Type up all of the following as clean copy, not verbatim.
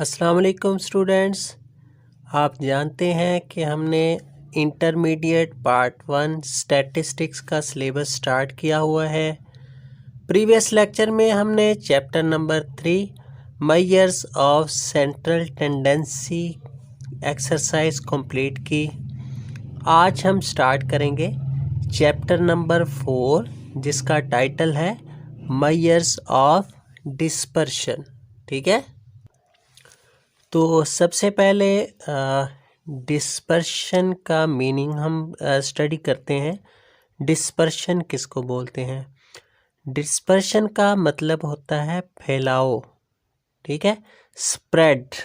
अस्सलाम वालेकुम स्टूडेंट्स। आप जानते हैं कि हमने इंटरमीडिएट पार्ट 1 स्टैटिस्टिक्स का सिलेबस स्टार्ट किया हुआ है। प्रीवियस लेक्चर में हमने chapter number 3 measures of central tendency exercise complete की। आज हम स्टार्ट करेंगे चैप्टर नंबर 4 जिसका टाइटल है मेजर्स ऑफ डिस्पर्शन। ठीक है, तो सबसे पहले डिस्पर्शन का मीनिंग हम स्टडी करते हैं। डिस्पर्शन किसको बोलते हैं? डिस्पर्शन का मतलब होता है फैलाव। ठीक है, स्प्रेड।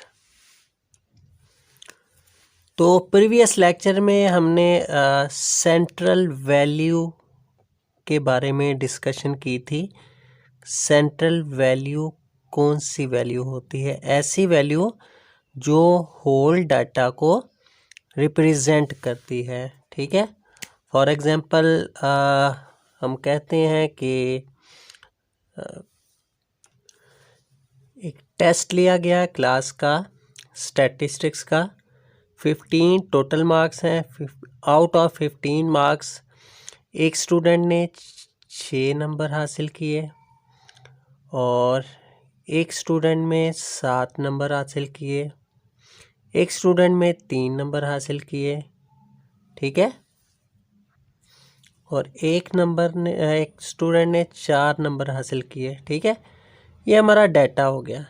तो प्रीवियस लेक्चर में हमने सेंट्रल वैल्यू के बारे में डिस्कशन की थी। सेंट्रल वैल्यू कौन सी वैल्यू होती है? ऐसी वैल्यू जो होल डाटा को रिप्रेजेंट करती है। ठीक है, फॉर एग्जांपल हम कहते हैं कि एक टेस्ट लिया गया क्लास का स्टैटिस्टिक्स का, 15 टोटल मार्क्स हैं। आउट ऑफ 15 मार्क्स एक स्टूडेंट ने 6 नंबर हासिल किए और एक स्टूडेंट में 7 नंबर हासिल किए, एक स्टूडेंट में 3 नंबर हासिल किए। ठीक है, और एक स्टूडेंट ने 4 नंबर हासिल किए। ठीक है, ये हमारा डाटा हो गया।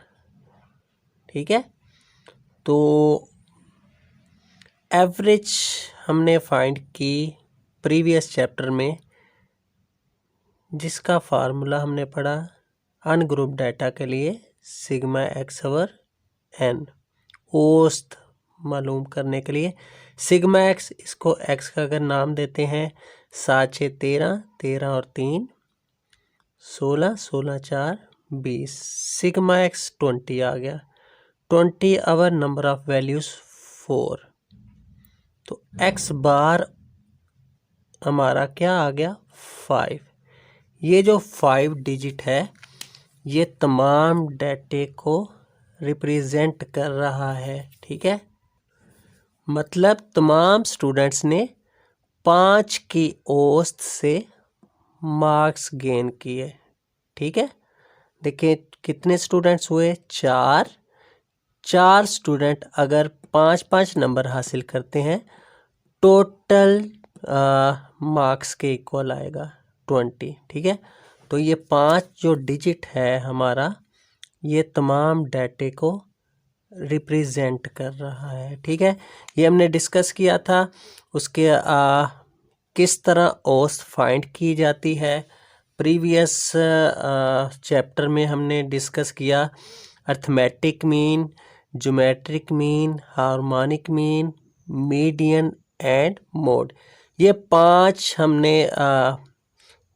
ठीक है, तो एवरेज हमने फाइंड की प्रीवियस चैप्टर में, जिसका फार्मूला हमने पढ़ा अनग्रुप डाटा के लिए सिग्मा एक्स ओवर एन। औसत मालूम करने के लिए सिग्मा एक्स, इसको एक्स का अगर नाम देते हैं 7 6 13, 13 और 3 16, 16 4 20, सिग्मा एक्स 20 आ गया। 20 आवर नंबर ऑफ वैल्यूज 4, तो एक्स बार हमारा क्या आ गया? 5। ये जो 5 डिजिट है ये तमाम डाटे को रिप्रेजेंट कर रहा है। ठीक है, मतलब तमाम स्टूडेंट्स ने 5 की औसत से मार्क्स गेन किए। ठीक है, देखिए कितने स्टूडेंट्स हुए? 4 स्टूडेंट अगर 5 नंबर हासिल करते हैं, टोटल मार्क्स के इक्वल आएगा 20। ठीक है, तो ये 5 जो डिजिट है हमारा, ये तमाम डाटे को रिप्रेजेंट कर रहा है। ठीक है, ये हमने डिस्कस किया था। उसके किस तरह औसत फाइंड की जाती है, प्रीवियस चैप्टर में हमने डिस्कस किया। Arithmetic mean, geometric mean, harmonic mean, median and mode, ये 5 हमने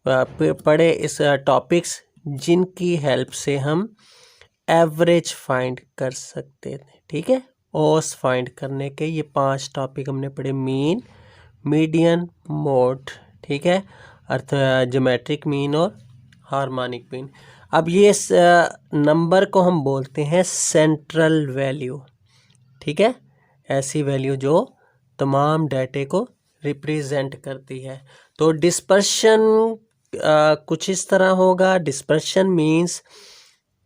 पढ़े इस टॉपिक्स, जिनकी हेल्प से हम एवरेज फाइंड कर सकते थे। ठीक है, औसत फाइंड करने के ये 5 टॉपिक हमने पढ़े, मीन, मीडियन, मोड। ठीक है, ज्योमेट्रिक मीन और हार्मोनिक मीन। अब ये नंबर को हम बोलते हैं सेंट्रल वैल्यू। ठीक है, ऐसी वैल्यू जो तमाम डाटे को रिप्रेजेंट करती है। तो डिस्पर्शन कुछ इस तरह होगा। Dispersion means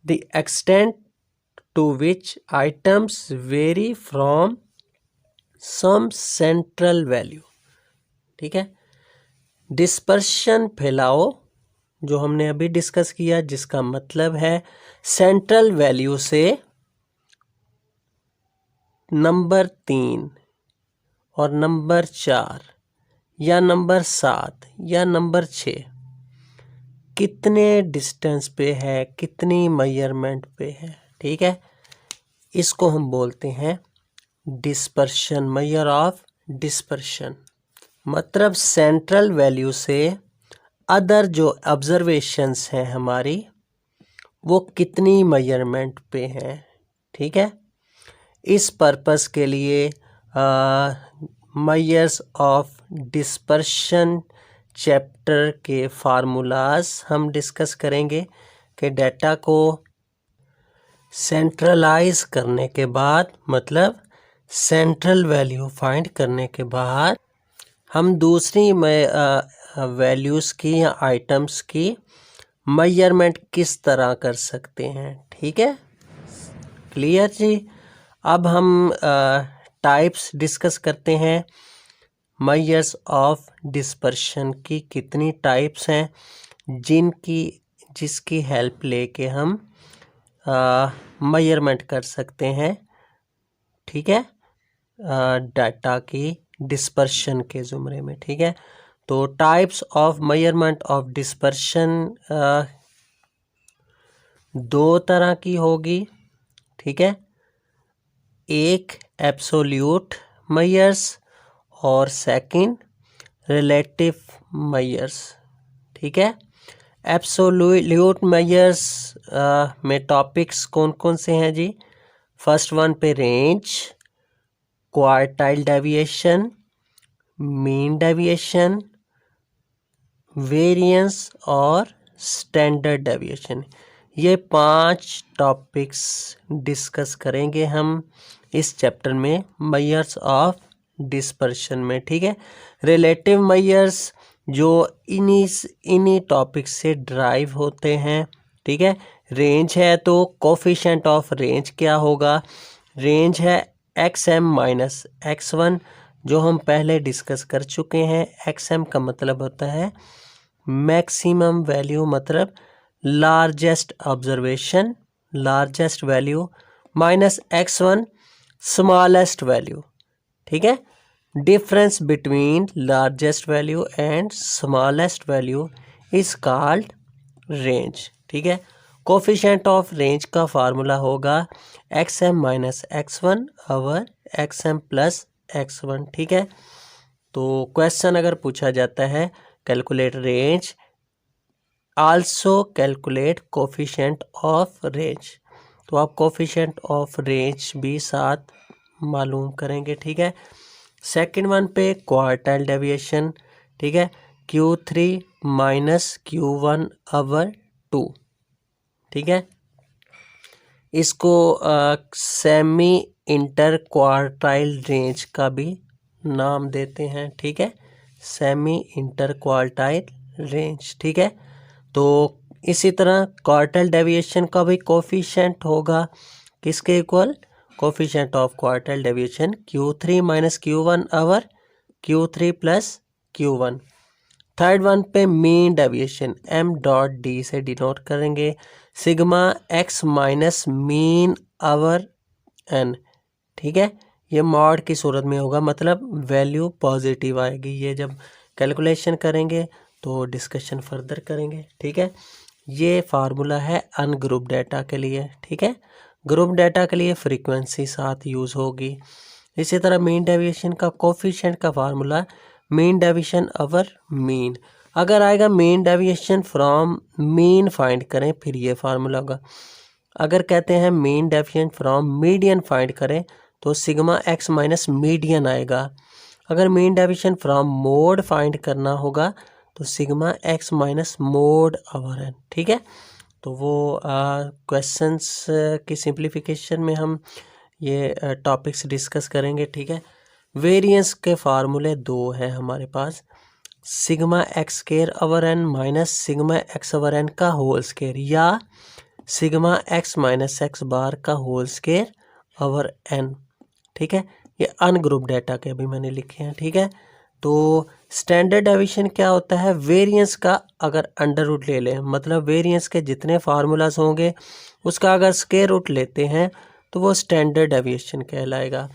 the extent to which items vary from some central value। ठीक है, डिस्पर्शन फैलाव जो हमने अभी डिस्कस किया, जिसका मतलब है सेंट्रल वैल्यू से नंबर 3 और नंबर 4 या नंबर 7 या नंबर 6 कितने डिस्टेंस पे है, कितनी मेजरमेंट पे है। ठीक है, इसको हम बोलते हैं डिस्पर्शन, मेजर ऑफ डिस्पर्शन। मतलब सेंट्रल वैल्यू से अदर जो ऑब्जर्वेशंस हैं हमारी, वो कितनी मेजरमेंट पे हैं। ठीक है, इस पर्पस के लिए मेजर्स ऑफ डिस्पर्शन चैप्टर के फार्मूलाज हम डिस्कस करेंगे कि डाटा को सेंट्रलाइज करने के बाद मतलब सेंट्रल वैल्यू फाइंड करने के बाद हम दूसरी वैल्यूज़ की या आइटम्स की मेजरमेंट किस तरह कर सकते हैं। ठीक है, क्लियर जी। अब हम टाइप्स डिस्कस करते हैं। मेजर्स ऑफ डिस्पर्शन की कितनी टाइप्स हैं जिसकी हेल्प लेके हम मेजरमेंट कर सकते हैं। ठीक है, डाटा की डिस्पर्शन के ज़ुमरे में। ठीक है, तो types of measurement of dispersion दो तरह की होगी। ठीक है, एक एब्सोल्यूट मेजर्स और सेकंड रिलेटिव मेजर्स। ठीक है, एब्सोल्यूट मेजर्स में टॉपिक्स कौन कौन से हैं जी। फर्स्ट वन पे range, quartile deviation, mean deviation, variance और स्टैंडर्ड डेविएशन। ये 5 टॉपिक्स डिस्कस करेंगे हम इस चैप्टर में मेजर्स ऑफ डिस्पर्शन में। ठीक है, रिलेटिव मेजर्स जो इन्हीं टॉपिक्स से ड्राइव होते हैं। ठीक है, रेंज है तो कोफिशिएंट ऑफ रेंज क्या होगा। रेंज है XM माइनस X1 जो हम पहले डिस्कस कर चुके हैं। XM का मतलब होता है मैक्सिमम वैल्यू, मतलब largest observation, largest value, minus X1 smallest value. ठीक है, difference between largest value and smallest value is called range. ठीक है, कोफिशिएंट ऑफ रेंज का फार्मूला होगा XM minus X1 over XM plus X1। ठीक है, तो क्वेश्चन अगर पूछा जाता है calculate range, also calculate coefficient of range, तो आप कोफिशिएंट ऑफ रेंज भी साथ मालूम करेंगे। ठीक है, सेकंड वन पे क्वार्टाइल डेविएशन। ठीक है, Q3 माइनस Q1 ओवर 2। ठीक है, इसको सेमी इंटर क्वार्टाइल रेंज का भी नाम देते हैं। ठीक है, सेमी इंटर क्वार्टाइल रेंज। ठीक है, तो इसी तरह क्वार्टाइल डेविएशन का भी कोफिशिएंट होगा किसके equal, coefficient of quartile deviation Q3 minus Q1 over Q3 plus Q1। Third one पे मीन डेविएशन M.D से डिनोट करेंगे, sigma X minus mean over N। ठीक है, ये मॉड की सूरत में होगा, मतलब वैल्यू पॉजिटिव आएगी। ये जब कैलकुलेशन करेंगे तो डिस्कशन फर्दर करेंगे। ठीक है, ये फार्मूला है अनग्रुप डाटा के लिए। ठीक है, ग्रुप डाटा के लिए फ्रीक्वेंसी साथ यूज़ होगी। इसी तरह मीन डेविएशन का कोफिशिएंट का formula mean deviation over mean. अगर आएगा mean deviation from mean find करें फिर ये फार्मूला होगा। अगर कहते हैं mean deviation from median find करें तो सिग्मा X माइनस मीडियन आएगा। अगर mean deviation from mode find करना होगा तो sigma X minus mode over N। ठीक है, तो वो क्वेश्चंस की सिंप्लीफिकेशन में हम ये टॉपिक्स डिस्कस करेंगे। ठीक है, वेरिएंस के फार्मूले दो हैं हमारे पास, sigma x square over n minus sigma x over n का होल स्केयर, या sigma x minus x bar का होल स्केयर ओवर एन। ठीक है, ये अनग्रुप डाटा के अभी मैंने लिखे हैं। ठीक है, तो स्टैंडर्ड डेविएशन क्या होता है, वेरिएंस का अगर अंडर रूट ले लें, मतलब वेरिएंस के जितने फार्मूलाज होंगे उसका अगर स्क्वायर रूट लेते हैं तो वो स्टैंडर्ड डेविएशन कहलाएगा।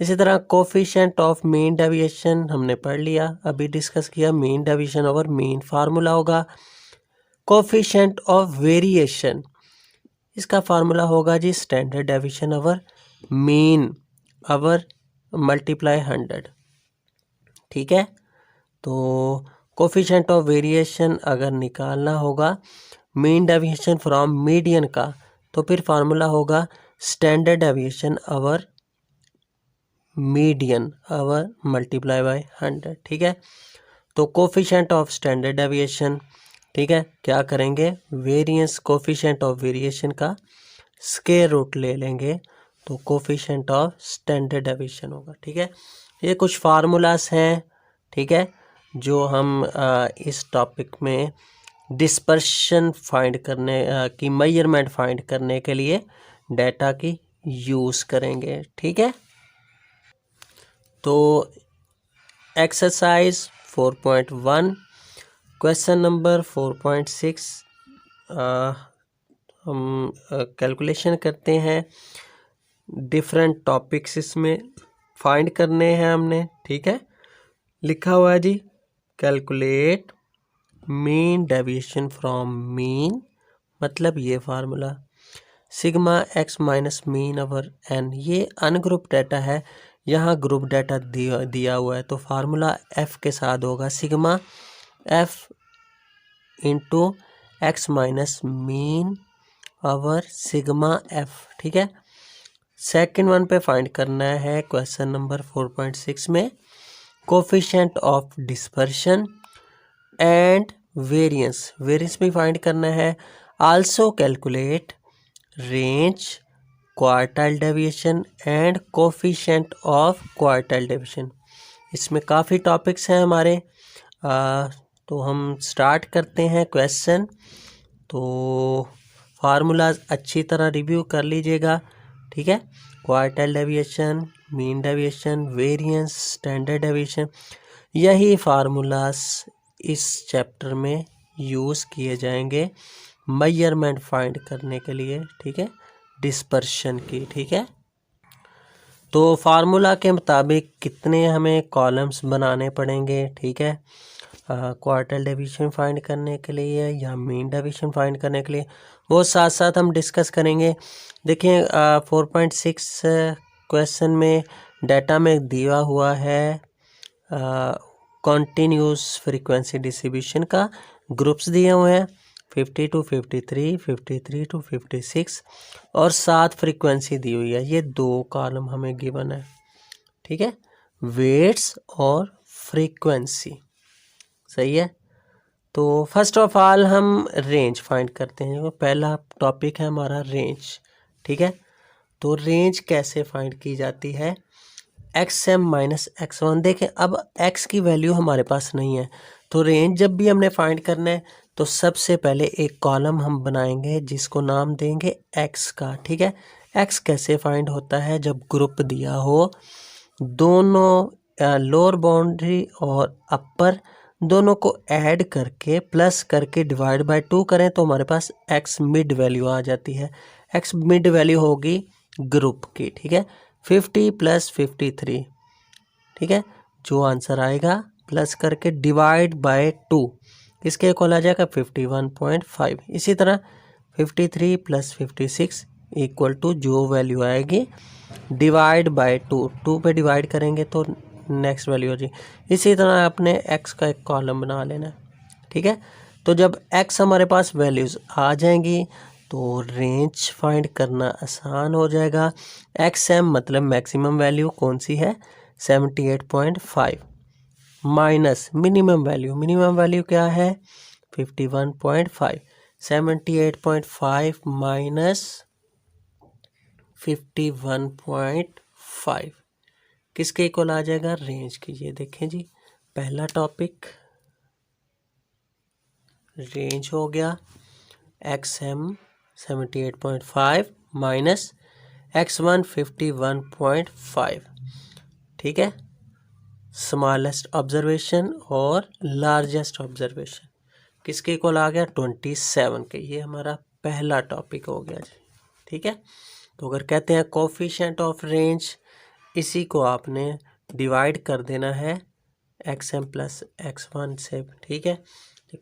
इसी तरह कोफिशिएंट ऑफ मीन डेविएशन हमने पढ़ लिया, अभी डिस्कस किया, mean deviation over mean formula होगा। कोफिशिएंट ऑफ वेरिएशन, इसका फार्मूला होगा जी standard deviation over mean over multiply 100। ठीक है, तो कोफिशिएंट ऑफ वेरिएशन अगर निकालना होगा मीन डेविएशन फ्रॉम मीडियन का तो फिर फार्मूला होगा standard deviation over median over multiply by 100। ठीक है, तो कोफिशिएंट ऑफ स्टैंडर्ड डेविएशन, ठीक है, क्या करेंगे, वेरिएंस कोफिशिएंट ऑफ वेरिएशन का स्क्वायर रूट ले लेंगे तो कोफिशिएंट ऑफ स्टैंडर्ड डेविएशन होगा। ठीक है, ये कुछ फार्मूलास हैं, ठीक है, जो हम इस टॉपिक में डिस्पर्शन फाइंड करने की मेजरमेंट फाइंड करने के लिए डेटा की यूज़ करेंगे। ठीक है, तो एक्सरसाइज 4.1 क्वेश्चन नंबर 4.6 हम कैलकुलेशन करते हैं। डिफरेंट टॉपिक्स इसमें फाइंड करने हैं हमने। ठीक है, लिखा हुआ है जी calculate mean deviation from mean, मतलब ये formula sigma x minus mean over n, ये अनग्रुप डाटा है, यहाँ ग्रुप डाटा दिया हुआ है, तो फार्मूला एफ के साथ होगा sigma F into x minus mean over sigma f. ठीक है, सेकंड वन पे फाइंड करना है क्वेश्चन नंबर 4.6 में coefficient of dispersion and variance, variance भी फाइंड करना है। Also calculate range, quartile deviation and coefficient of quartile deviation. इसमें काफ़ी टॉपिक्स हैं हमारे, तो हम स्टार्ट करते हैं क्वेश्चन। तो फार्मूलाज अच्छी तरह रिव्यू कर लीजिएगा। ठीक है, quartile deviation, mean deviation, variance, standard deviation, यही फार्मूलाज इस चैप्टर में यूज़ किए जाएंगे मेजरमेंट फाइंड करने के लिए। ठीक है, डिस्पर्शन की। ठीक है, तो फार्मूला के मुताबिक कितने हमें कॉलम्स बनाने पड़ेंगे। ठीक है, क्वार्टाइल डेविएशन फाइंड करने के लिए या मीन डेविएशन फाइंड करने के लिए, वो साथ साथ हम डिस्कस करेंगे। देखिए 4.6 क्वेश्चन में डाटा में दिया हुआ है कॉन्टीन्यूस फ्रीक्वेंसी डिस्ट्रीब्यूशन का, ग्रुप्स दिए हुए हैं 50 to 53, 53 to 56 और 7 फ्रीक्वेंसी दी हुई है। ये 2 कॉलम हमें गिवन है। ठीक है, वेट्स और फ्रीक्वेंसी, सही है। तो फर्स्ट ऑफ ऑल हम रेंज फाइंड करते हैं। पहला टॉपिक है हमारा रेंज। ठीक है, तो रेंज कैसे फाइंड की जाती है, XM माइनस X1। देखें अब X की वैल्यू हमारे पास नहीं है, तो रेंज जब भी हमने फाइंड करना है तो सबसे पहले एक कॉलम हम बनाएंगे जिसको नाम देंगे X का। ठीक है, X कैसे फाइंड होता है, जब ग्रुप दिया हो, दोनों लोअर बाउंड्री और अपर दोनों को ऐड करके प्लस करके डिवाइड बाय 2 करें तो हमारे पास X मिड वैल्यू आ जाती है। X मिड वैल्यू होगी ग्रुप की। ठीक है, 50 प्लस 53। ठीक है, जो आंसर आएगा प्लस करके डिवाइड बाय 2 किसके इक्वल आ जाएगा 51.5। इसी तरह 53 प्लस 56 इक्वल टू जो वैल्यू आएगी डिवाइड बाय 2 पे डिवाइड करेंगे तो नेक्स्ट वैल्यू हो जाएगी। इसी तरह अपने x का एक कॉलम बना लेना। ठीक है, तो जब x हमारे पास वैल्यूज़ आ जाएंगी तो रेंज फाइंड करना आसान हो जाएगा। XM मतलब मैक्सिमम वैल्यू कौन सी है 78.5 माइनस मिनिमम वैल्यू क्या है 51.5। 78.5 माइनस 51.5 किसके इक्वल आ जाएगा, रेंज की। ये देखें जी, पहला टॉपिक रेंज हो गया XM 78.5 माइनस X1 51.5। ठीक है, स्मॉलेस्ट ऑब्जर्वेशन और लार्जेस्ट ऑब्जर्वेशन किसके इक्वल आ गया 27 के। ये हमारा पहला टॉपिक हो गया जी। ठीक है, तो अगर कहते हैं कोफिशिएंट ऑफ रेंज, इसी को आपने डिवाइड कर देना है XM प्लस X1 से। ठीक है,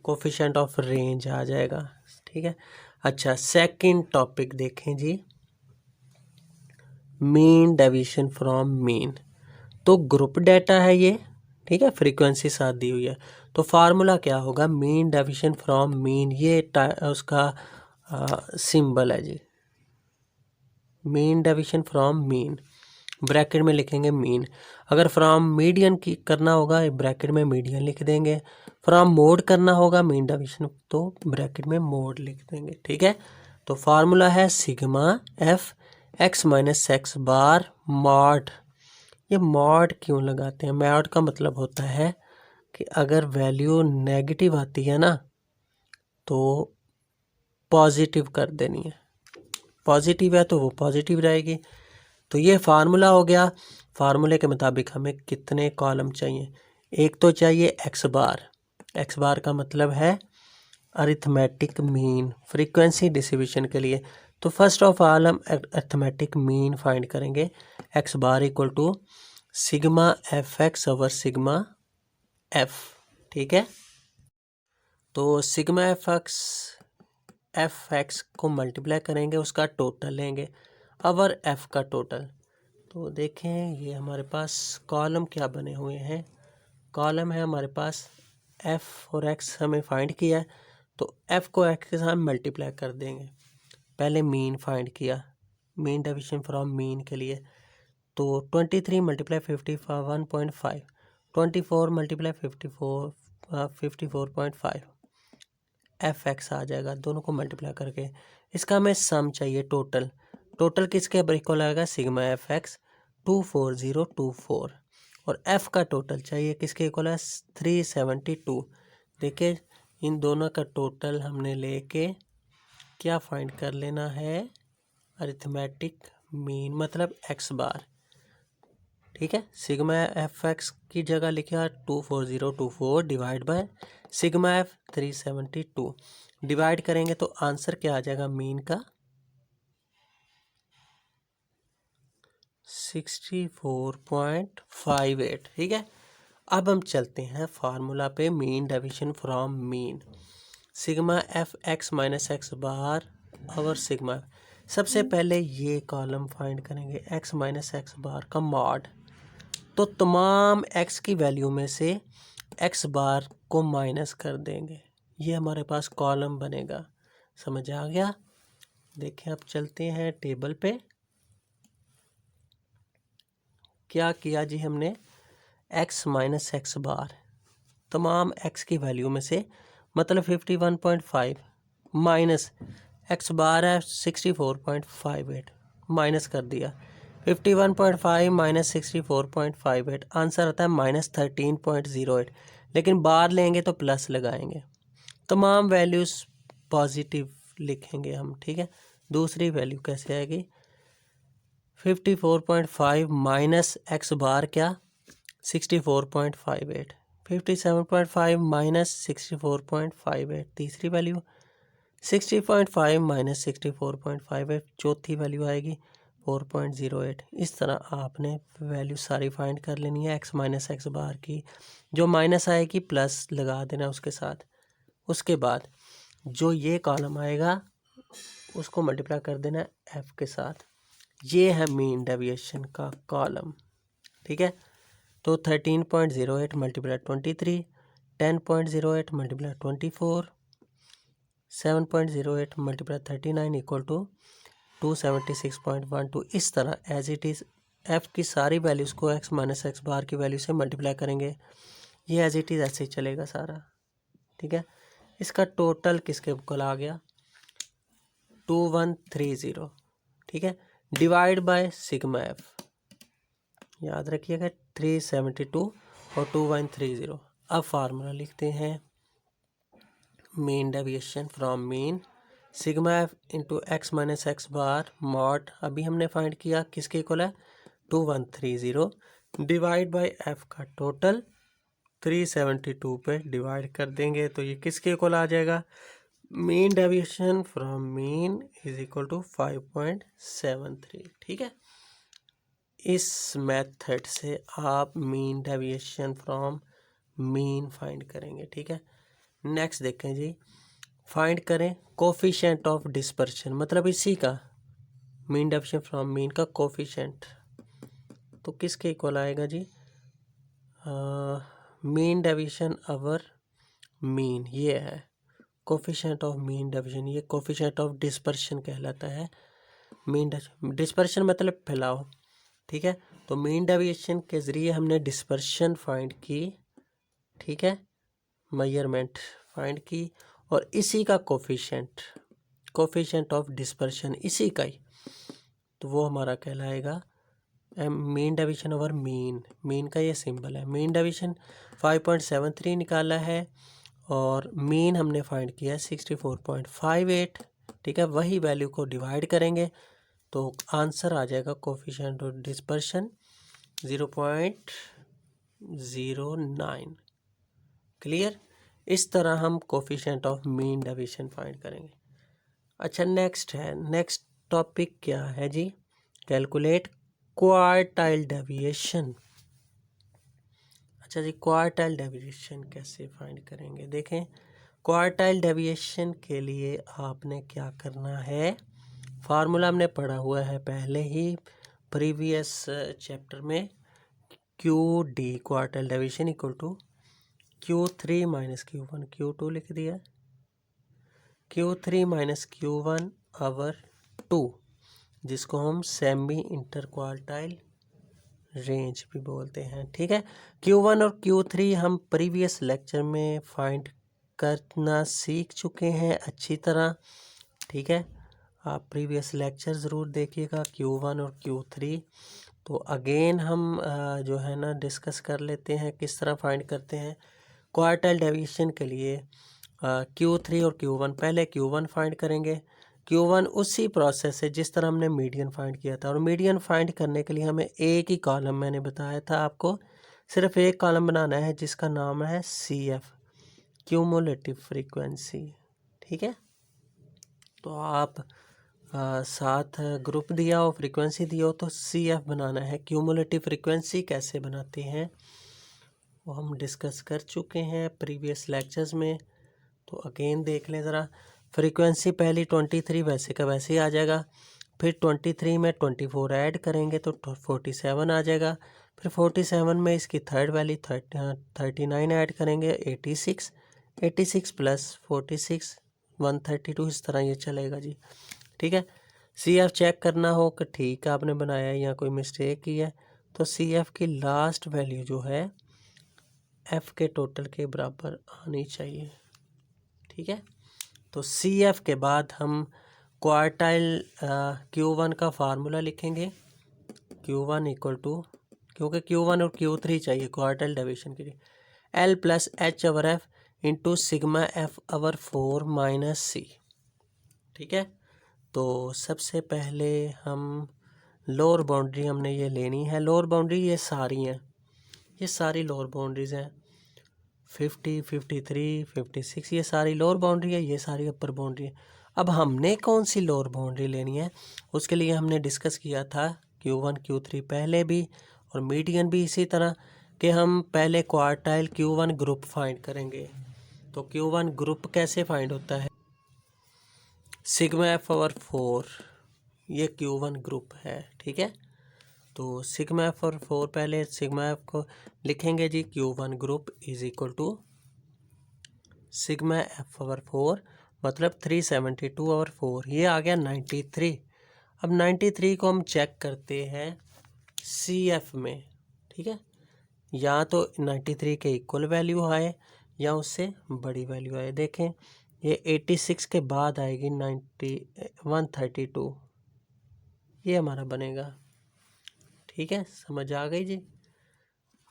कोफिशिएंट ऑफ रेंज आ जाएगा। ठीक है, अच्छा सेकंड टॉपिक देखें जी, मीन डेविएशन फ्रॉम मीन। तो ग्रुप डाटा है ये। ठीक है, फ्रीक्वेंसी साथ दी हुई है, तो फार्मूला क्या होगा मीन डेविएशन फ्रॉम मीन, ये उसका सिंबल है जी, mean deviation from mean, bracket में लिखेंगे मीन। अगर फ्रॉम मीडियन की करना होगा ब्रैकेट में मीडियन लिख देंगे, फ्रॉम मोड करना होगा मीन डेविएशन तो ब्रैकेट में मोड लिख देंगे। ठीक है, तो फार्मूला है sigma f x minus x bar mod. ये मॉड क्यों लगाते हैं? मॉड का मतलब होता है कि अगर वैल्यू नेगेटिव आती है ना तो पॉजिटिव कर देनी है, पॉजिटिव है तो वो पॉजिटिव रहेगी। तो ये फार्मूला हो गया। फार्मूले के मुताबिक हमें कितने कॉलम चाहिए? एक तो चाहिए एक्स बार। एक्स बार का मतलब है अरिथमेटिक मीन फ्रीक्वेंसी डिस्ट्रीब्यूशन के लिए। तो फर्स्ट ऑफ ऑल हम अरिथमेटिक मीन फाइंड करेंगे। X bar equal to sigma f x over sigma f. ठीक है, तो सिग्मा एफ एक्स को मल्टीप्लाई करेंगे, उसका टोटल लेंगे ओवर एफ का टोटल। तो देखें ये हमारे पास कॉलम क्या बने हुए हैं। कॉलम है हमारे पास एफ और एक्स हमें फाइंड किया है, तो एफ को एक्स के साथ मल्टीप्लाई कर देंगे। पहले मीन फाइंड किया, मीन डिवीजन फ्रॉम मीन के लिए। तो 23 मल्टीप्लाई 51.5, 24 मल्टीप्लाई 54.5 एफ एक्स आ जाएगा, दोनों को मल्टीप्लाई करके। इसका हमें सम चाहिए टोटल। टोटल किसके इक्वल आएगा? Sigma f x 24024। और एफ का टोटल चाहिए किसके इक्वल है? 372। देखिए इन दोनों का टोटल हमने लेके क्या फाइंड कर लेना है? अरिथमेटिक मीन मतलब एक्स बार। ठीक है, सिग्मा एफ एक्स की जगह लिखा 24024 divide by sigma F 372। Divide करेंगे तो आंसर क्या आ जाएगा? मीन का 64.58। ठीक है, अब हम चलते हैं फार्मूला पे, mean division from mean. Sigma f x minus x bar और सिग्मा। सबसे पहले ये कॉलम फाइंड करेंगे, एक्स माइनस एक्स बार का मॉड। तो तमाम एक्स की वैल्यू में से एक्स बार को माइनस कर देंगे, ये हमारे पास कॉलम बनेगा। समझ आ गया? देखें अब चलते हैं टेबल पे। क्या किया जी हमने? एक्स माइनस एक्स बार तमाम एक्स की वैल्यू में से, मतलब 51.5 माइनस एक्स बार है 64.58, माइनस कर दिया। 51.5 माइनस 64.58 आंसर आता है -13.08। लेकिन बार लेंगे तो प्लस लगाएंगे, तमाम वैल्यूज़ पॉजिटिव लिखेंगे हम। ठीक है, दूसरी वैल्यू कैसे आएगी? 54.5 माइनस एक्स बार क्या? 64.58। 57.5 माइनस 64.58 तीसरी वैल्यू। 60.5 माइनस 64.58 चौथी वैल्यू आएगी 4.08। इस तरह आपने वैल्यू सारी फाइंड कर लेनी है एक्स माइनस एक्स बार की। जो माइनस आएगी प्लस लगा देना उसके साथ। उसके बाद जो ये कॉलम आएगा उसको मल्टीप्लाई कर देना एफ के साथ। ये है मीन डेविएशन का कॉलम। ठीक है, तो 13.08 multiply 23, 10.08 multiply 24, 7.08 multiply 39 equal to 276.12। इस तरह एज इट इज़ एफ की सारी वैल्यूज़ को एक्स माइनस एक्स बार की वैल्यू से मल्टीप्लाई करेंगे। ये एज इट इज़ ऐसे ही चलेगा सारा। ठीक है, इसका टोटल किसके इक्वल आ गया? 2130। ठीक है, डिवाइड बाय सिग्मा एफ, याद रखिएगा 372 और 2130। अब फार्मूला लिखते हैं, mean deviation from mean sigma F into x minus x bar mod. अभी हमने फाइंड किया किसके इक्वल है? 2130 डिवाइड बाय एफ का टोटल 372 पे डिवाइड कर देंगे तो ये किसके इक्वल आ जाएगा? Mean deviation from mean is equal to 5.73। ठीक है, इस मेथड से आप mean deviation from mean find करेंगे। ठीक है, नेक्स्ट देखें जी, फाइंड करें कोफिशिएंट ऑफ डिस्पर्शन, मतलब इसी का मीन डेविएशन फ्रॉम मीन का कोफिशिएंट। तो किसके इक्वल आएगा जी? मीन डेविएशन ओवर मीन, ये है कोफिशिएंट ऑफ मीन डेविएशन। ये कोफिशिएंट ऑफ डिस्पर्शन कहलाता है। मीन डिस्पर्शन मतलब फैलाव। ठीक है, तो मीन डेविएशन के ज़रिए हमने डिस्पर्शन फाइंड की। ठीक है, मेजरमेंट फाइंड की और इसी का कोफिशिएंट कोफिशिएंट ऑफ डिस्पर्शन इसी का ही, तो वो हमारा कहलाएगा मीन डेविएशन ओवर मीन का ये सिंबल है। मीन डेविएशन 5.73 निकाला है और मीन हमने फाइंड किया है 64.58। ठीक है, वही वैल्यू को डिवाइड करेंगे तो आंसर आ जाएगा कोफिशिएंट ऑफ डिस्पर्शन 0.09। क्लियर? इस तरह हम coefficient of mean deviation find करेंगे। अच्छा, नेक्स्ट टॉपिक क्या है जी? Calculate quartile deviation. अच्छा जी, क्वार्टाइल डेविएशन कैसे फाइंड करेंगे? देखें, क्वार्टाइल डेविएशन के लिए आपने क्या करना है, फार्मूला हमने पढ़ा हुआ है पहले ही प्रीवियस चैप्टर में। Q D quartile deviation equal to Q3 minus Q1, Q2 लिख दिया, Q3 माइनस Q1 ओवर 2, जिसको हम सेमी इंटर क्वार्टाइल रेंज भी बोलते हैं। ठीक है, Q1 और Q3 हम प्रीवियस लेक्चर में फाइंड करना सीख चुके हैं अच्छी तरह। ठीक है, आप प्रीवियस लेक्चर ज़रूर देखिएगा Q1 और Q3। तो अगेन हम जो है ना डिस्कस कर लेते हैं किस तरह फाइंड करते हैं क्वार्टाइल डेविएशन के लिए। Q3 और Q1, पहले Q1 फाइंड करेंगे। Q1 उसी प्रोसेस है जिस तरह हमने मीडियन फाइंड किया था, और मीडियन फाइंड करने के लिए हमें एक ही कॉलम, मैंने बताया था आपको, सिर्फ एक कॉलम बनाना है जिसका नाम है CF, क्यूमुलेटिव फ्रीक्वेंसी। ठीक है, तो आप साथ ग्रुप दिया हो, फ्रीक्वेंसी दिया हो, तो CF बनाना है। क्यूमुलेटिव फ्रीक्वेंसी कैसे बनाते हैं वो हम डिस्कस कर चुके हैं प्रीवियस लेक्चर्स में, तो अगेन देख लें ज़रा। फ्रीक्वेंसी पहली 23 वैसे का वैसे ही आ जाएगा, फिर 23 में 24 ऐड करेंगे तो 47 आ जाएगा, फिर 47 में इसकी थर्ड वैल्यू 39 ऐड करेंगे 86 प्लस 46 132, इस तरह ये चलेगा जी। ठीक है, CF चेक करना हो कि ठीक आपने बनाया है या कोई मिस्टेक की है, तो CF की लास्ट वैल्यू जो है F के टोटल के बराबर आनी चाहिए। ठीक है, तो CF के बाद हम क्वार्टाइल Q1 का फार्मूला लिखेंगे। Q1 इक्वल टू, क्योंकि Q1 और Q3 चाहिए क्वार्टाइल डेविएशन के लिए, L plus H over F into sigma F over 4 minus C। ठीक है, तो सबसे पहले हम लोअर बाउंड्री हमने ये लेनी है। लोअर बाउंड्री ये सारी हैं, ये सारी लोअर बाउंड्रीज़ हैं, 50, 53, 56, ये सारी लोअर बाउंड्री है, ये सारी अपर बाउंड्री है। अब हमने कौन सी लोअर बाउंड्री लेनी है, उसके लिए हमने डिस्कस किया था Q1 Q3 पहले भी और मीडियन भी इसी तरह कि हम पहले क्वार्टाइल Q1 ग्रुप फाइंड करेंगे। तो Q1 ग्रुप कैसे फाइंड होता है, सिग्मा F ओवर 4, ये Q1 ग्रुप है। ठीक है, तो सिग्मा F और 4, पहले सिग्मा F को लिखेंगे जी, Q1 group is equal to sigma F over 4, मतलब 372 ओवर 4, ये आ गया 93। अब 93 को हम चेक करते हैं CF में। ठीक है, या तो 93 के इक्वल वैल्यू आए या उससे बड़ी वैल्यू आए। देखें, ये 86 के बाद आएगी 132, ये हमारा बनेगा। ठीक है, समझ आ गई जी?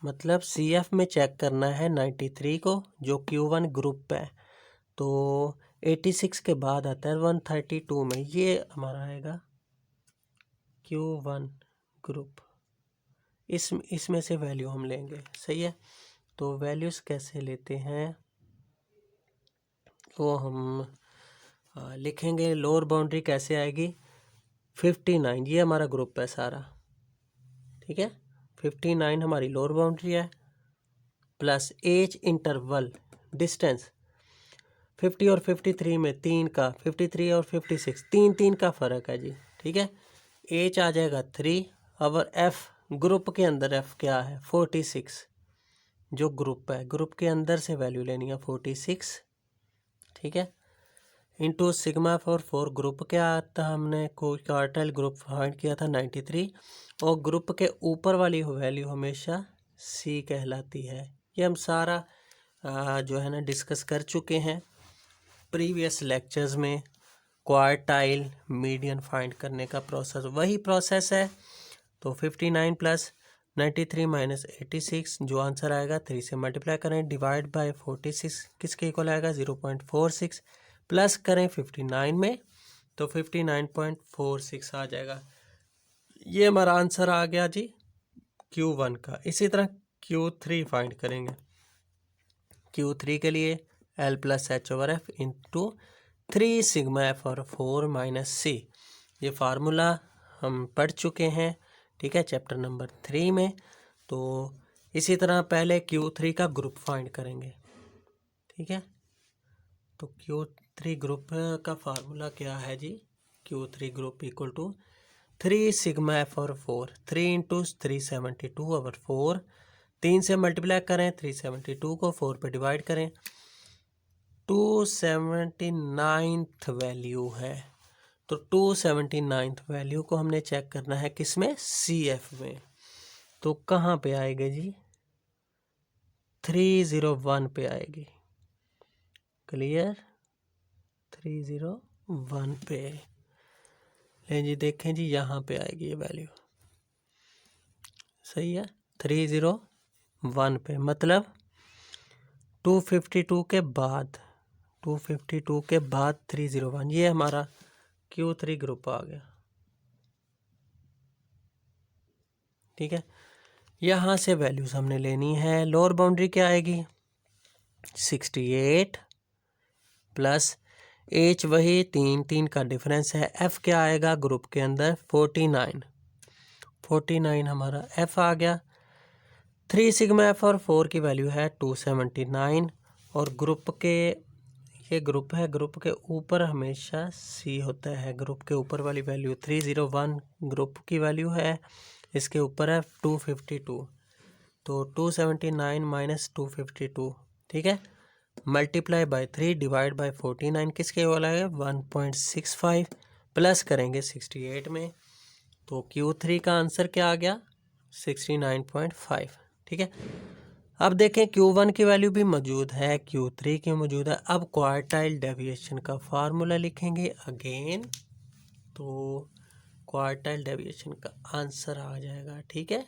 मतलब CF में चेक करना है 93 को, जो Q1 ग्रुप है, तो 86 के बाद आता है 132 में, ये हमारा आएगा Q1 ग्रुप। इसमें से वैल्यू हम लेंगे। सही है, तो वैल्यूज़ कैसे लेते हैं वो हम लिखेंगे। लोअर बाउंड्री कैसे आएगी, 59, ये हमारा ग्रुप है सारा। ठीक है, 59 हमारी लोअर बाउंड्री है, प्लस एज इंटरवल डिस्टेंस 50 और 53 में 3 का, 53 और 56 3 का फ़र्क है जी। ठीक है, एच आ जाएगा 3 और F ग्रुप के अंदर F क्या है 46, जो ग्रुप है, ग्रुप के अंदर से वैल्यू लेनी है 46। ठीक है, इंटू सिग्मा फॉर 4, ग्रुप क्या आता, हमने कोई क्वार्टाइल ग्रुप फाइंड किया था 93, और ग्रुप के ऊपर वाली वैल्यू हमेशा C कहलाती है। ये हम सारा जो है ना डिस्कस कर चुके हैं प्रीवियस लेक्चर्स में, क्वार्टाइल मीडियन फाइंड करने का प्रोसेस वही प्रोसेस है। तो 59 प्लस 93 माइनस 86 जो आंसर आएगा 3 से मल्टीप्लाई करें डिवाइड बाय 46 किसके इक्वल आएगा 0.46 प्लस करें 59 में तो 59.46 आ जाएगा। ये हमारा आंसर आ गया जी Q1 का। इसी तरह Q3 फाइंड करेंगे। Q3 के लिए L plus H over F into 3 sigma f और 4 माइनस सी। ये फार्मूला हम पढ़ चुके हैं, ठीक है, चैप्टर नंबर 3 में। तो इसी तरह पहले Q3 का ग्रुप फाइंड करेंगे, ठीक है। तो Q3 ग्रुप का फार्मूला क्या है जी? Q3 group equal to 3 sigma f और 4, 3 इंटू 372 ओवर 4, 3 से मल्टीप्लाई करें 372 को 4 पे डिवाइड करें। 279th वैल्यू है, तो 279th वैल्यू को हमने चेक करना है किस में? CF में। तो कहाँ पे आएगी जी? 301 पे आएगी। क्लियर? 301 पे ले जी, देखें जी यहाँ पे आएगी ये वैल्यू, सही है। 301 पे मतलब 252 के बाद 252 के बाद 301, ये हमारा Q3 ग्रुप आ गया, ठीक है। यहाँ से वैल्यूज हमने लेनी है। लोअर बाउंड्री क्या आएगी? 68 प्लस H वही 3 का डिफरेंस है। F क्या आएगा ग्रुप के अंदर? 49 हमारा F आ गया। 3 सिग्मा F और 4 की वैल्यू है 279 और ग्रुप के, ये ग्रुप है, ग्रुप के ऊपर हमेशा C होता है। ग्रुप के ऊपर वाली वैल्यू 301 ग्रुप की वैल्यू है, इसके ऊपर है 252, तो 279 माइनस 252, ठीक है, मल्टीप्लाई बाय 3 डिवाइड बाय 49 किसके वाला है? 1.65 प्लस करेंगे 68 में, तो Q3 का आंसर क्या आ गया? 69.5, ठीक है। अब देखें Q1 की वैल्यू भी मौजूद है, Q3 की मौजूद है। अब क्वार्टाइल डेविएशन का फार्मूला लिखेंगे अगेन, तो क्वार्टाइल डेविएशन का आंसर आ जाएगा, ठीक है।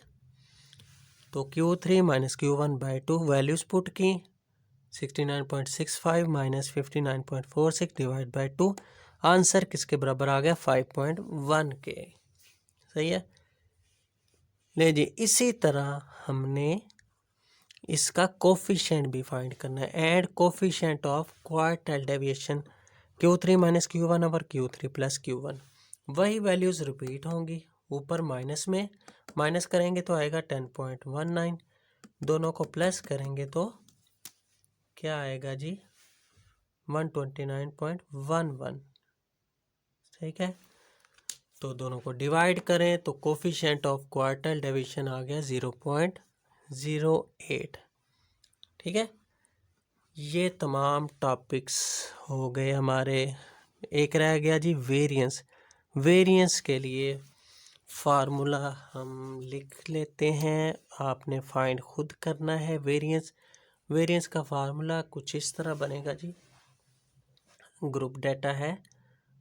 तो Q3 minus Q1 by 2 values put की, 69.65 माइनस 59.46 डिवाइड बाई 2, आंसर किसके बराबर आ गया? 5.1 के, सही है। ले जी, इसी तरह हमने इसका कोफिशिएंट भी फाइंड करना है। And coefficient of quartile deviation Q3 minus Q1 over Q3 plus Q1, वही वैल्यूज रिपीट होंगी। ऊपर माइनस में माइनस करेंगे तो आएगा 10.19, दोनों को प्लस करेंगे तो क्या आएगा जी? 129.11, ठीक है। तो दोनों को डिवाइड करें तो कोफिशिएंट ऑफ क्वार्टाइल डेविएशन आ गया 0.08, ठीक है। ये तमाम टॉपिक्स हो गए हमारे। एक रह गया जी वेरिएंस। वेरिएंस के लिए फार्मूला हम लिख लेते हैं, आपने फाइंड खुद करना है वेरिएंस। वेरिएंस का फार्मूला कुछ इस तरह बनेगा जी। ग्रुप डाटा है,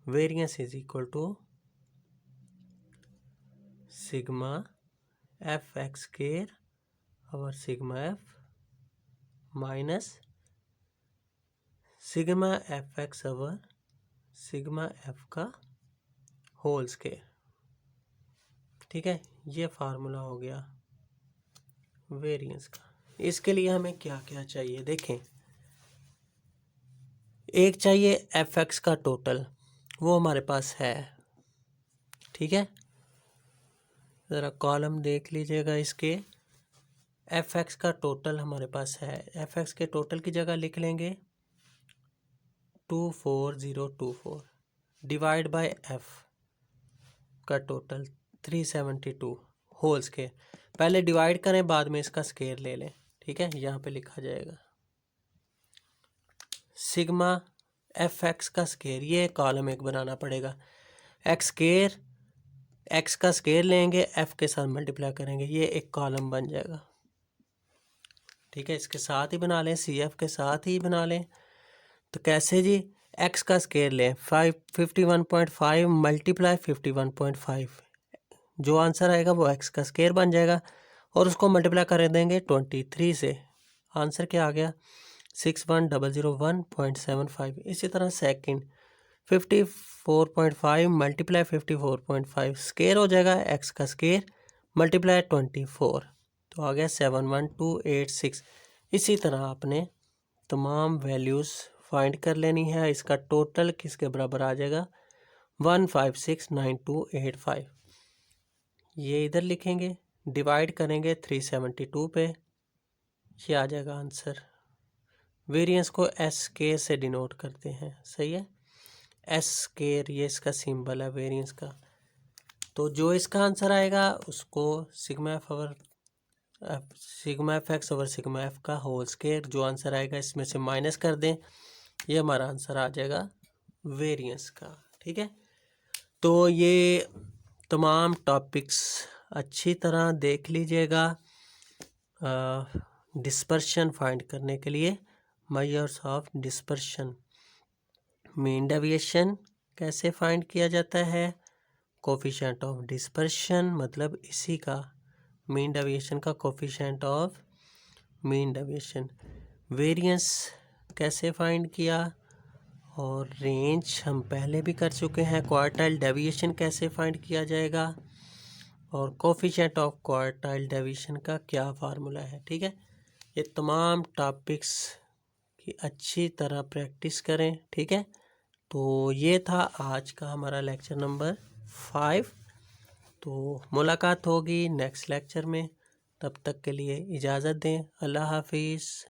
variance is equal to sigma f x square और sigma f minus sigma f x over sigma f का होल स्क्वायर, ठीक है। ये फार्मूला हो गया वेरिएंस का। इसके लिए हमें क्या क्या चाहिए देखें। एक चाहिए एफ एक्स का टोटल, वो हमारे पास है, ठीक है। ज़रा कॉलम देख लीजिएगा इसके। एफ एक्स का टोटल हमारे पास है। एफ एक्स के टोटल की जगह लिख लेंगे 24024 डिवाइड बाय एफ का टोटल 372 होल स्क्वायर। पहले डिवाइड करें, बाद में इसका स्क्वायर ले लें, ठीक है। यहाँ पे लिखा जाएगा सिग्मा एफ एक्स का स्क्वायर, ये कॉलम एक बनाना पड़ेगा। एक्स स्क्वायर, एक्स का स्क्वायर लेंगे, एफ के साथ मल्टीप्लाई करेंगे, ये एक कॉलम बन जाएगा, ठीक है। इसके साथ ही बना लें, सी एफ के साथ ही बना लें। तो कैसे जी? एक्स का स्केयर लें 51.5 मल्टीप्लाई 51.5, जो आंसर आएगा वो एक्स का स्केयर बन जाएगा और उसको मल्टीप्लाई कर देंगे 23 से। आंसर क्या आ गया 61,001.75। इसी तरह सेकंड 54.5 मल्टीप्लाई 54.5 स्केयर हो जाएगा एक्स का स्केयर मल्टीप्लाई 24, तो आ गया 71286। इसी तरह आपने तमाम वैल्यूज़ फाइंड कर लेनी है। इसका टोटल किसके बराबर आ जाएगा 1569285। ये इधर लिखेंगे, डिवाइड करेंगे 372 पे, ये आ जाएगा आंसर। वेरिएंस को एस के से डिनोट करते हैं, सही है, एस स्केयर ये इसका सिंबल है वेरिएंस का। तो जो इसका आंसर आएगा उसको sigma f x over sigma f का होल स्केयर, जो आंसर आएगा इसमें से माइनस कर दें, ये हमारा आंसर आ जाएगा वेरिएंस का। ठीक है, तो ये तमाम टॉपिक्स अच्छी तरह देख लीजिएगा। डिस्पर्शन फाइंड करने के लिए measures of dispersion, mean deviation कैसे फाइंड किया जाता है, कोफिशिएंट ऑफ डिस्पर्शन मतलब इसी का मीन डेविएशन का coefficient of mean deviation, variance कैसे फाइंड किया, और रेंज हम पहले भी कर चुके हैं, क्वार्टाइल डेविएशन कैसे फाइंड किया जाएगा, और कोफिशिएंट ऑफ क्वार्टाइल डेविएशन का क्या फार्मूला है। ठीक है, ये तमाम टॉपिक्स की अच्छी तरह प्रैक्टिस करें। ठीक है, तो ये था आज का हमारा लेक्चर नंबर 5। तो मुलाकात होगी नेक्स्ट लेक्चर में, तब तक के लिए इजाज़त दें, अल्लाह हाफिज़।